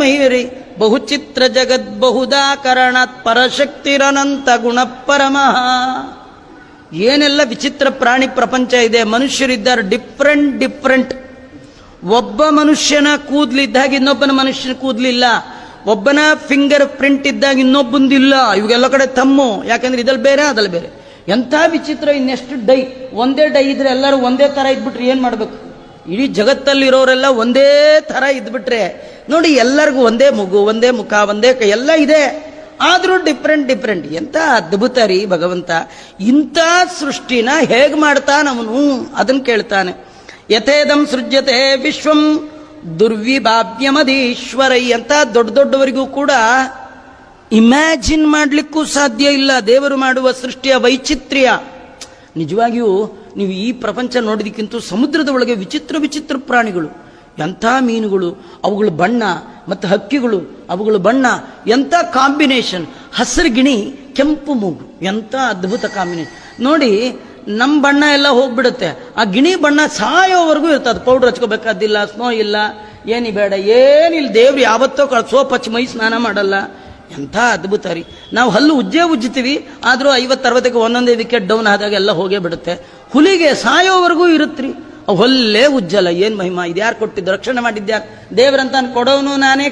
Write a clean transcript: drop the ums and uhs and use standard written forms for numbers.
ಮಹಿರಿ ಬಹುಚಿತ್ರ ಜಗದ್ ಬಹುದಾಕರಣಾತ್ ಪರಶಕ್ತಿರನಂತ ಗುಣ ಪರಮಃ. ಏನೆಲ್ಲ ವಿಚಿತ್ರ ಪ್ರಾಣಿ ಪ್ರಪಂಚ ಇದೆ. ಮನುಷ್ಯರಿದ್ದಾರೆ ಡಿಫ್ರೆಂಟ್. ಒಬ್ಬ ಮನುಷ್ಯನ ಕೂದಲಿದ್ದಾಗ ಇನ್ನೊಬ್ಬನ ಮನುಷ್ಯನ ಕೂದಲಿಲ್ಲ. ಒಬ್ಬನ ಫಿಂಗರ್ ಪ್ರಿಂಟ್ ಇದ್ದಾಗ ಇನ್ನೊಬ್ಬಂದಿಲ್ಲ. ಇವಾಗೆಲ್ಲ ಕಡೆ ತಮ್ಮು, ಯಾಕಂದ್ರೆ ಇದಲ್ಲಿ ಬೇರೆ ಅದಲ್ಲಿ ಬೇರೆ. ಎಂಥ ವಿಚಿತ್ರ. ಇನ್ನೆಷ್ಟು ಡೈ, ಒಂದೇ ಡೈ ಇದ್ರೆ ಎಲ್ಲರೂ ಒಂದೇ ತರ ಇದ್ಬಿಟ್ರೆ ಏನ್ ಮಾಡ್ಬೇಕು? ಇಡೀ ಜಗತ್ತಲ್ಲಿರೋರೆಲ್ಲ ಒಂದೇ ತರ ಇದ್ಬಿಟ್ರೆ ನೋಡಿ, ಎಲ್ಲರಿಗೂ ಒಂದೇ ಮಗು, ಒಂದೇ ಮುಖ, ಒಂದೇ ಕೈ ಎಲ್ಲ ಇದೆ, ಆದ್ರೂ ಡಿಫ್ರೆಂಟ್. ಎಂತ ಅದ್ಭುತ ರೀ ಭಗವಂತ. ಇಂಥ ಸೃಷ್ಟಿನ ಹೇಗ್ ಮಾಡ್ತಾನವನು ಅದನ್ನ ಕೇಳ್ತಾನೆ. ಯಥೇದಂ ಸೃಜ್ಯತೆ ವಿಶ್ವಂ ದುರ್ವಿಭಾವ್ಯಮದೀಶ್ವರೈ ಅಂತ ದೊಡ್ಡವರಿಗೂ ಕೂಡ ಇಮ್ಯಾಜಿನ್ ಮಾಡ್ಲಿಕ್ಕೂ ಸಾಧ್ಯ ಇಲ್ಲ ದೇವರು ಮಾಡುವ ಸೃಷ್ಟಿಯ ವೈಚಿತ್ರ್ಯ. ನಿಜವಾಗಿಯೂ ನೀವು ಈ ಪ್ರಪಂಚ ನೋಡಿದಕ್ಕಿಂತ ಸಮುದ್ರದ ಒಳಗೆ ವಿಚಿತ್ರ ಪ್ರಾಣಿಗಳು, ಎಂಥ ಮೀನುಗಳು, ಅವುಗಳ ಬಣ್ಣ, ಮತ್ತು ಹಕ್ಕಿಗಳು, ಅವುಗಳ ಬಣ್ಣ, ಎಂಥ ಕಾಂಬಿನೇಷನ್. ಹಸಿರು ಗಿಣಿ, ಕೆಂಪು ಮೂಗು, ಎಂಥ ಅದ್ಭುತ ಕಾಂಬಿನೇಷನ್ ನೋಡಿ. ನಮ್ಮ ಬಣ್ಣ ಎಲ್ಲ ಹೋಗ್ಬಿಡುತ್ತೆ, ಆ ಗಿಣಿ ಬಣ್ಣ ಸಾಯೋವರೆಗೂ ಇರ್ತದೆ. ಪೌಡರ್ ಹಚ್ಕೋಬೇಕಾದಿಲ್ಲ, ಸ್ನೋ ಇಲ್ಲ, ಏನಿ ಬೇಡ, ಏನಿಲ್ಲ. ದೇವ್ರು ಯಾವತ್ತೋ ಸೋಪ್ ಹಚ್ಚಿ ಮೈ ಸ್ನಾನ ಮಾಡಲ್ಲ. ಎಂಥ ಅದ್ಭುತ ರೀ. ನಾವು ಹಲ್ಲು ಉಜ್ಜುತ್ತೀವಿ, ಆದರೂ 50-60ಕ್ಕೆ ಒಂದೊಂದೇ ವಿಕೆಟ್ ಡೌನ್ ಆದಾಗ ಎಲ್ಲ ಹೋಗೇ ಬಿಡುತ್ತೆ. ಹುಲಿಗೆ ಸಾಯೋವರೆಗೂ ಇರುತ್ತ್ರಿ, ಹೊಲ್ಲೇ ಉಜ್ಜಲ್ಲ. ಏನ್ ಮಹಿಮಾ! ಇದ್ಯಾರು ಕೊಟ್ಟಿದ್ದು? ರಕ್ಷಣೆ ಮಾಡಿದ್ಯಾರು? ದೇವರಂತ ಕೊಡೋನು ನಾನೇ,